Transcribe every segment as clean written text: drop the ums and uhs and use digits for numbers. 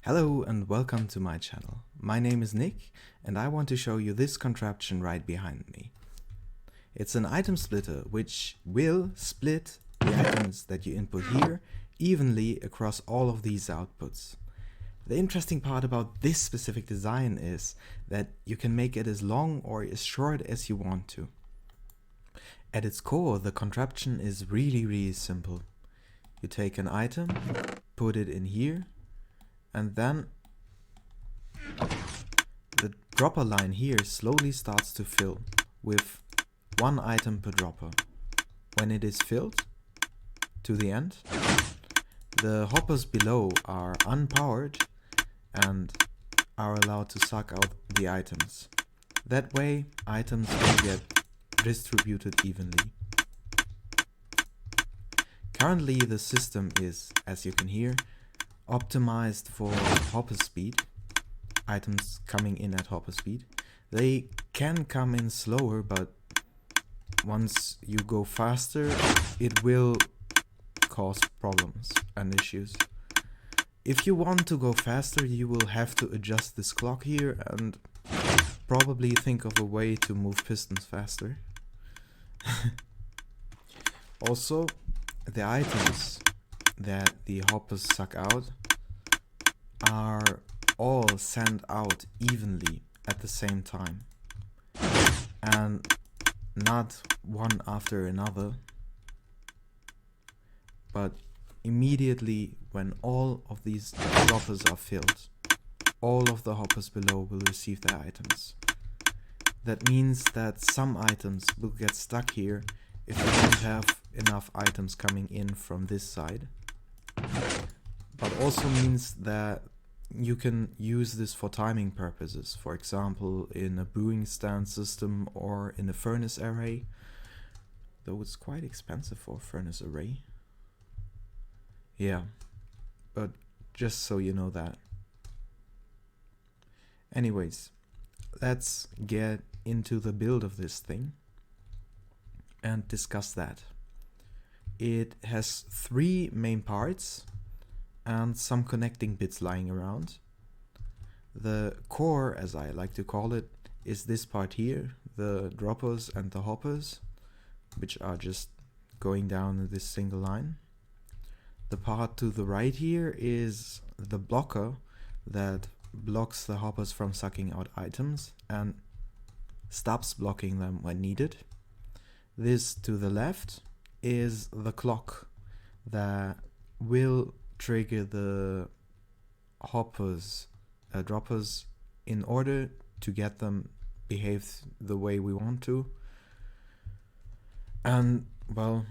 Hello and welcome to my channel. My name is Nick and I want to show you this contraption right behind me. It's an item splitter which will split the items that you input here evenly across all of these outputs. The interesting part about this specific design is that you can make it as long or as short as you want to. At its core, the contraption is really simple. You take an item, put it in here, and then the dropper line here slowly starts to fill with one item per dropper. When it is filled to the end, the hoppers below are unpowered and are allowed to suck out the items. That way, items will get distributed evenly. Currently, the system is, as you can hear, optimized for hopper speed, items coming in at hopper speed. They can come in slower, but once you go faster, it will cause problems and issues. If you want to go faster, you will have to adjust this clock here and probably think of a way to move pistons faster. Also, the items that the hoppers suck out are all sent out evenly at the same time and not one after another, but immediately when all of these droppers are filled, all of the hoppers below will receive their items. That means that some items will get stuck here if you don't have enough items coming in from this side. But also means that you can use this for timing purposes, for example in a brewing stand system or in a furnace array, though it's quite expensive for a furnace array. Yeah, but just so you know that. Anyways, let's get into the build of this thing and discuss that. It has three main parts and some connecting bits lying around. The core, as I like to call it, is this part here, the droppers and the hoppers, which are just going down this single line. The part to the right here is the blocker that blocks the hoppers from sucking out items and stops blocking them when needed. This to the left is the clock that will trigger the hoppers, droppers in order to get them behave the way we want to. And well,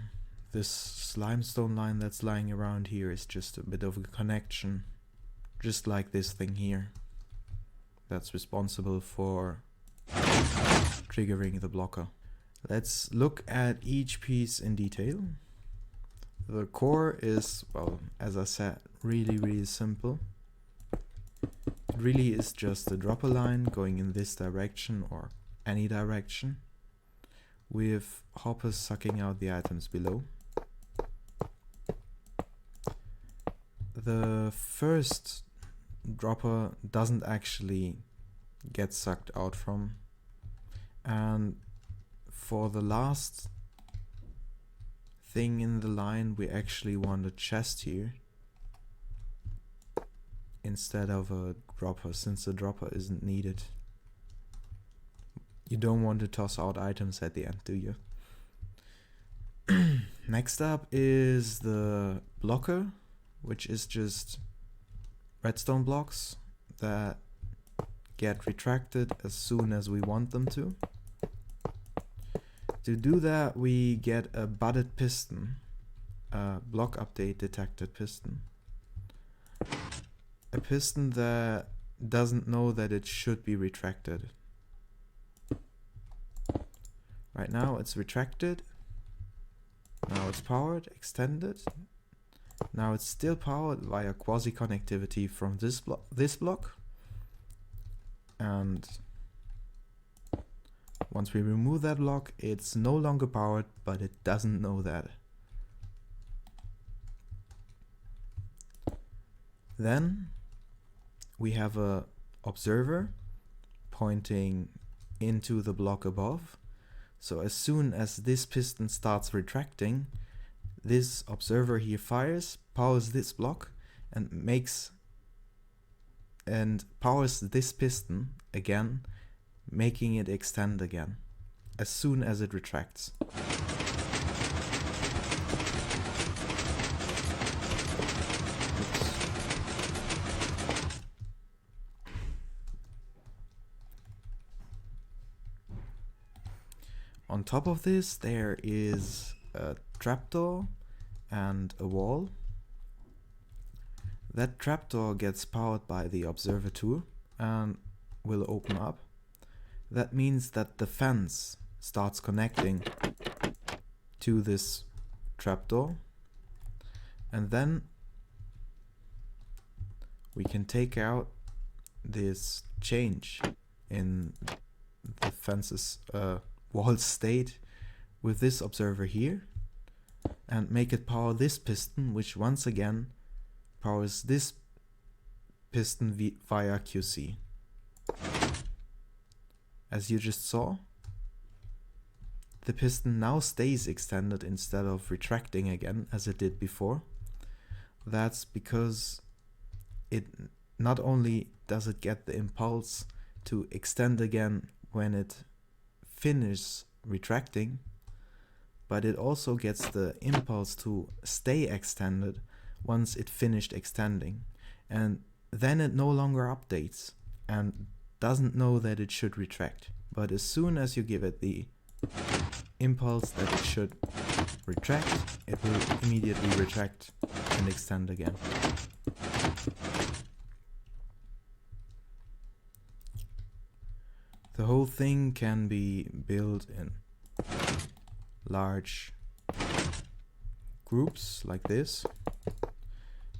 this limestone line that's lying around here is just a bit of a connection, just like this thing here, that's responsible for triggering the blocker. Let's look at each piece in detail. The core is, well, as I said, really simple. It really is just a dropper line going in this direction or any direction, with hoppers sucking out the items below. The first dropper doesn't actually get sucked out from, and for the last thing in the line we actually want a chest here instead of a dropper, since the dropper isn't needed. You don't want to toss out items at the end, do you? Next up is the blocker, which is just redstone blocks that get retracted as soon as we want them to. To do that, we get a butted piston, a block update detected piston. A piston that doesn't know that it should be retracted. Right now it's retracted, now it's powered, extended, now it's still powered via quasi-connectivity from this block, and once we remove that block, it's no longer powered, but it doesn't know that. Then we have a observer pointing into the block above. So as soon as this piston starts retracting, this observer here fires, powers this block, and powers this piston again, making it extend again as soon as it retracts. On top of this, there is a trapdoor and a wall. That trapdoor gets powered by the observer tool and will open up. That means that the fence starts connecting to this trapdoor, and then we can take out this change in the fence's wall state with this observer here and make it power this piston, which once again powers this piston via QC. As you just saw, the piston now stays extended instead of retracting again as it did before. That's because it not only does it get the impulse to extend again when it finishes retracting, but it also gets the impulse to stay extended once it finished extending, and then it no longer updates and doesn't know that it should retract. But as soon as you give it the impulse that it should retract, it will immediately retract and extend again. The whole thing can be built in large groups like this.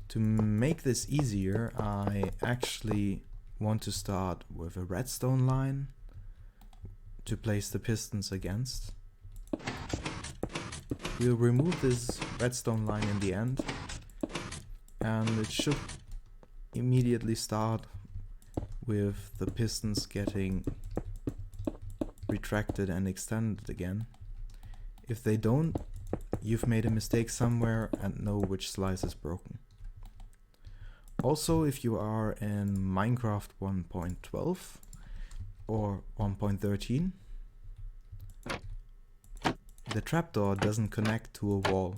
To make this easier, I actually want to start with a redstone line to place the pistons against. We'll remove this redstone line in the end, and it should immediately start with the pistons getting retracted and extended again. If they don't, you've made a mistake somewhere and know which slice is broken. Also, if you are in Minecraft 1.12 or 1.13, the trapdoor doesn't connect to a wall.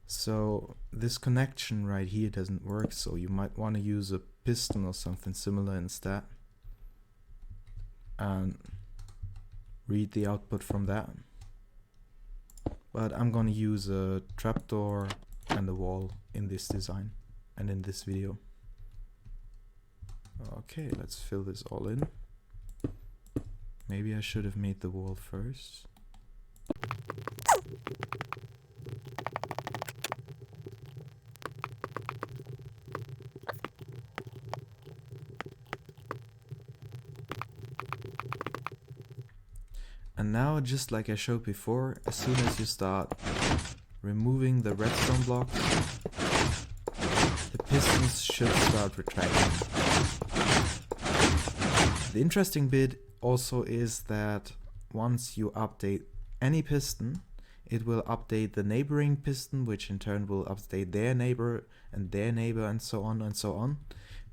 So this connection right here doesn't work, so you might want to use a piston or something similar instead and read the output from that. But I'm gonna use a trapdoor and a wall in this design and in this video. Okay, let's fill this all in. Maybe I should have made the wall first. And now, just like I showed before, as soon as you start removing the redstone block, the pistons should start retracting. The interesting bit also is that once you update any piston, it will update the neighboring piston, which in turn will update their neighbor and so on and so on,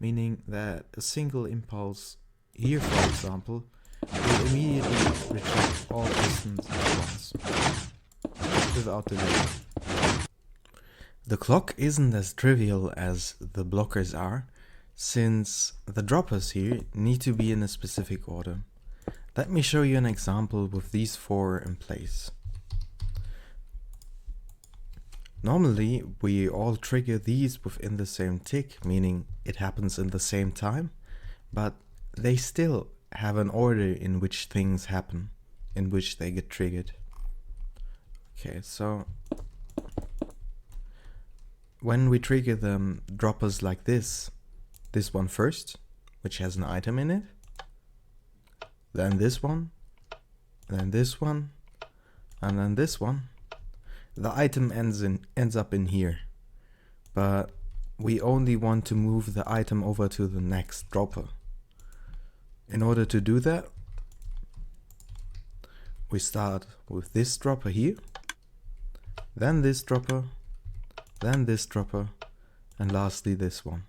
meaning that a single impulse here, for example, will immediately retract all pistons at once, without delay. The clock isn't as trivial as the blockers are, since the droppers here need to be in a specific order. Let me show you an example with these four in place. Normally, we all trigger these within the same tick, meaning it happens in the same time, but they still have an order in which things happen, in which they get triggered. Okay, so when we trigger the droppers like this one first, which has an item in it, then this one, then this one, and then this one, the item ends up in here. But we only want to move the item over to the next dropper. In order to do that, we start with this dropper here, then this dropper, then this dropper, and lastly this one.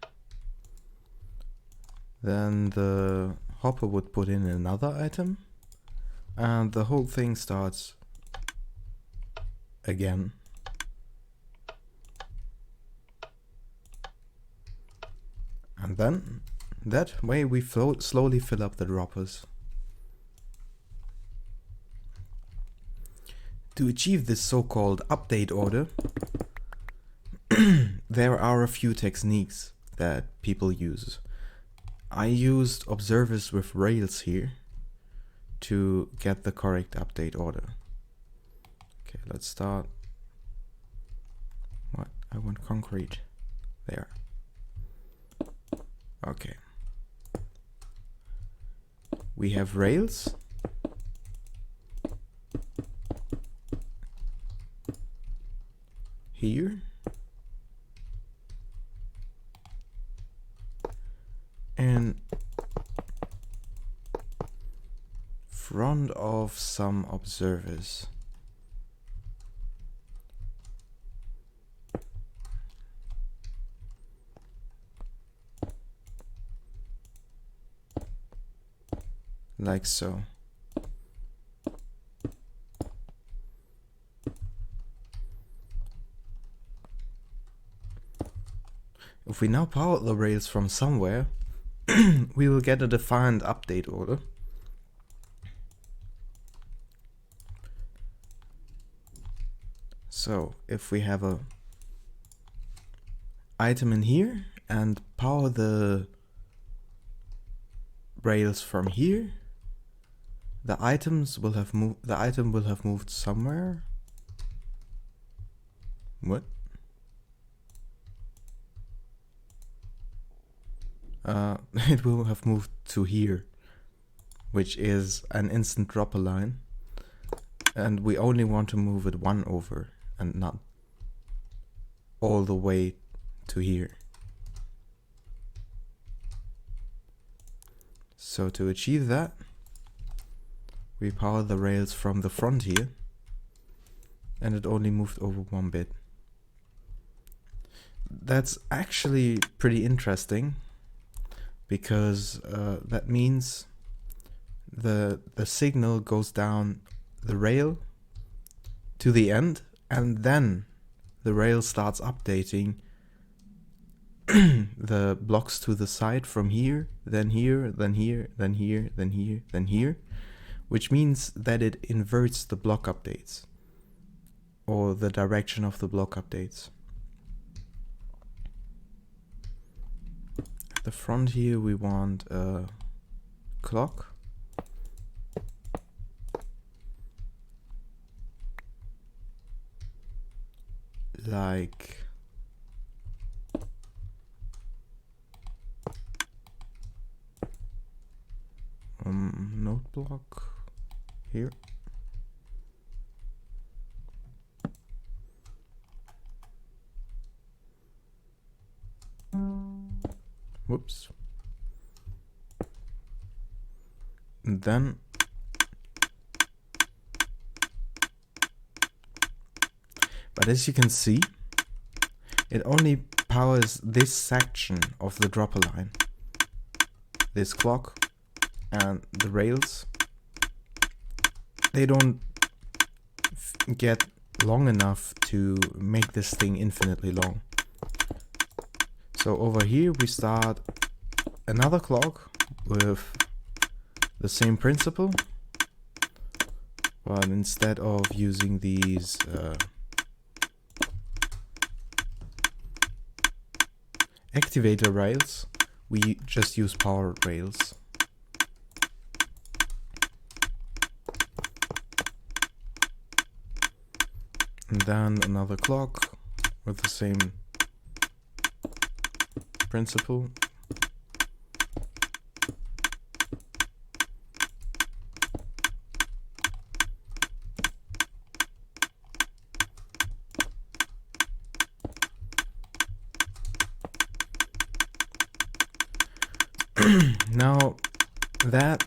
Then the hopper would put in another item, and the whole thing starts again. And then that way we slowly fill up the droppers. To achieve this so-called update order, there are a few techniques that people use. I used observers with rails here to get the correct update order. Okay, let's start. What? I want concrete. There. Okay. We have rails. Here. In front of some observers. Like so. If we now power the rails from somewhere, we will get a defined update order. So if we have a item in here and power the rails from here, the item will have moved somewhere. What? It will have moved to here, which is an instant dropper line, and we only want to move it one over and not all the way to here. So to achieve that, we power the rails from the front here, and it only moved over one bit. That's actually pretty interesting, because that means the signal goes down the rail to the end, and then the rail starts updating the blocks to the side from here, then here, then here, then here, then here, then here, which means that it inverts the block updates, or the direction of the block updates. At the front here we want a clock. Like node block here. Whoops. And then but as you can see, it only powers this section of the dropper line, this clock, and the rails. They don't get long enough to make this thing infinitely long. So over here we start another clock with the same principle, but instead of using these activator rails, we just use power rails. And then another clock with the same principle. Now that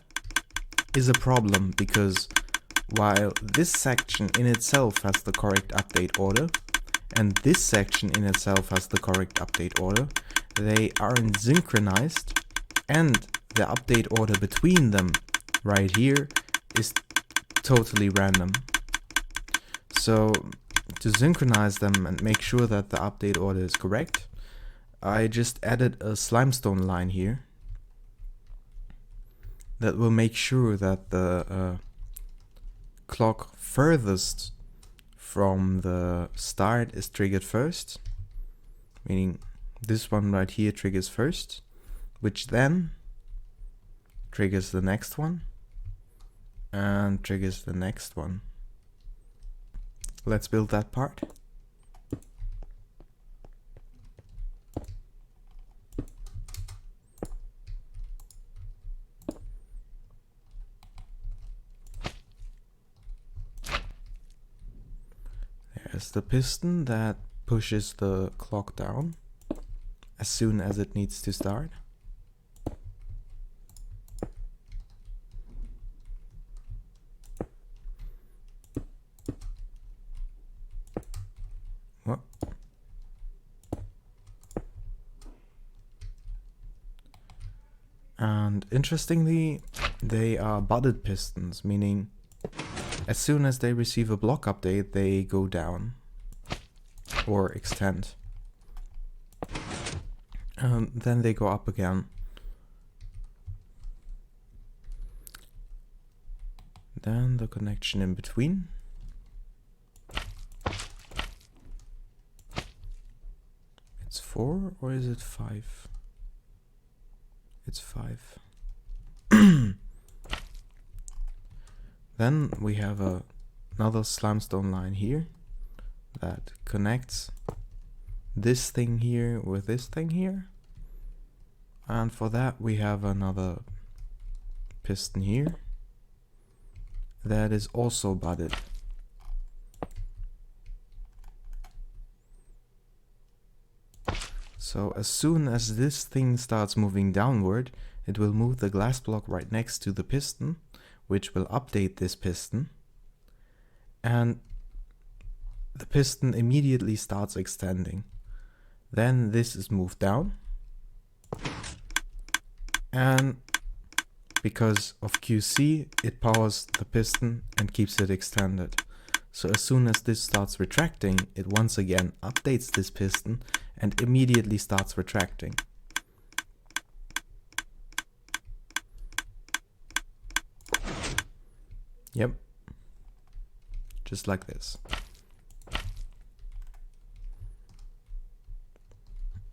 is a problem, because while this section in itself has the correct update order and this section in itself has the correct update order, they aren't synchronized, and the update order between them right here is totally random. So to synchronize them and make sure that the update order is correct, I just added a slimestone line here that will make sure that the clock furthest from the start is triggered first, meaning this one right here triggers first, which then triggers the next one and triggers the next one. Let's build that part. There's the piston that pushes the clock down as soon as it needs to start. What? And interestingly, they are budded pistons, meaning as soon as they receive a block update, they go down or extend. And then they go up again. Then the connection in between. It's 4 or is it 5? It's 5. Then we have another slimestone line here that connects this thing here with this thing here. And for that we have another piston here that is also budded. So as soon as this thing starts moving downward, it will move the glass block right next to the piston, which will update this piston, and the piston immediately starts extending. Then this is moved down, and because of QC, it powers the piston and keeps it extended. So as soon as this starts retracting, it once again updates this piston and immediately starts retracting. Yep, just like this.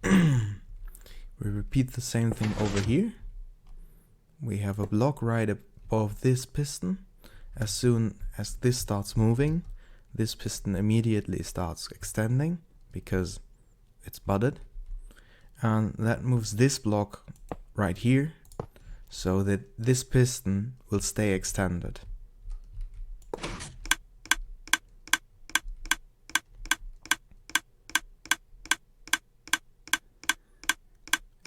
We repeat the same thing over here. We have a block right above this piston. As soon as this starts moving, this piston immediately starts extending because it's budded. And that moves this block right here so that this piston will stay extended.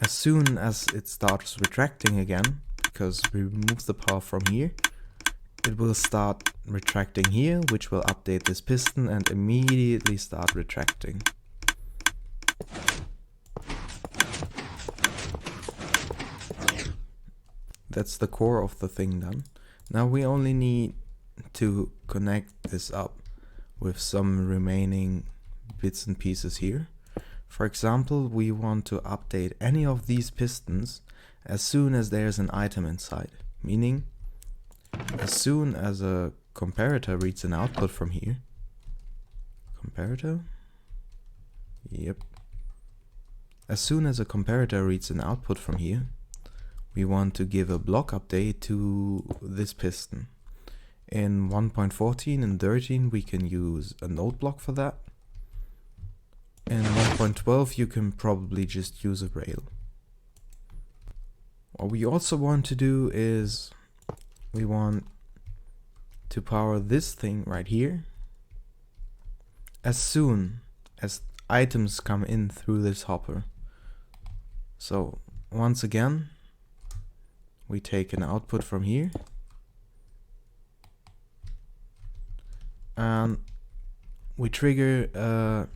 As soon as it starts retracting again, because we remove the power from here, it will start retracting here, which will update this piston and immediately start retracting. That's the core of the thing done. Now we only need to connect this up with some remaining bits and pieces here. For example, we want to update any of these pistons as soon as there's an item inside, meaning as soon as a comparator reads an output from here. Comparator? Yep. As soon as a comparator reads an output from here, we want to give a block update to this piston. In 1.14 and 13 we can use a node block for that. In 1.12 you can probably just use a rail. What we also want to do is we want to power this thing right here as soon as items come in through this hopper. So once again, we take an output from here and we trigger a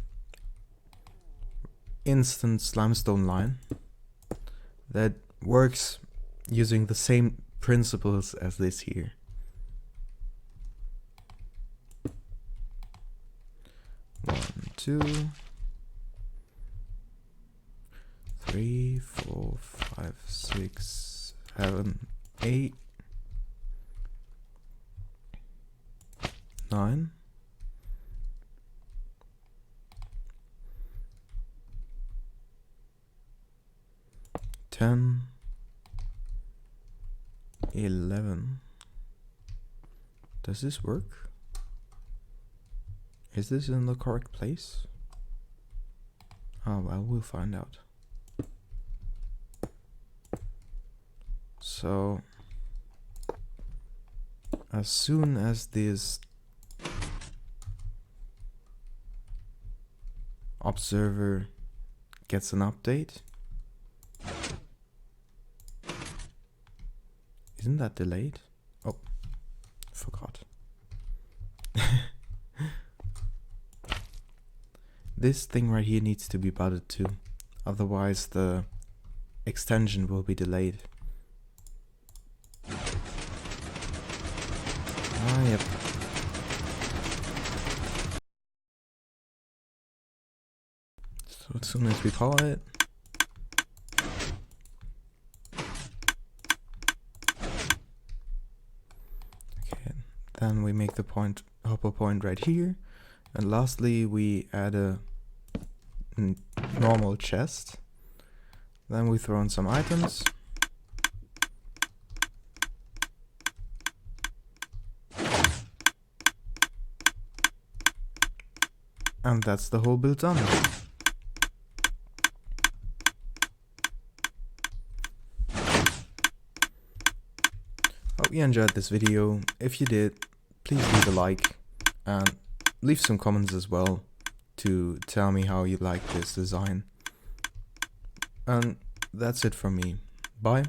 instance limestone line that works using the same principles as this here. One, 2, 3, 4, 5, 6, 7, 8, 9, 10, 11. Does this work? Is this in the correct place? Oh well, we'll find out. So as soon as this observer gets an update, isn't that delayed? Oh, forgot. This thing right here needs to be budded too, otherwise the extension will be delayed. Ah, yep. So as soon as we call it, okay, then we make the hopper point right here, and lastly we add a normal chest. Then we throw in some items. And that's the whole build done. Hope you enjoyed this video. If you did, please leave a like and leave some comments as well to tell me how you like this design. And that's it from me. Bye.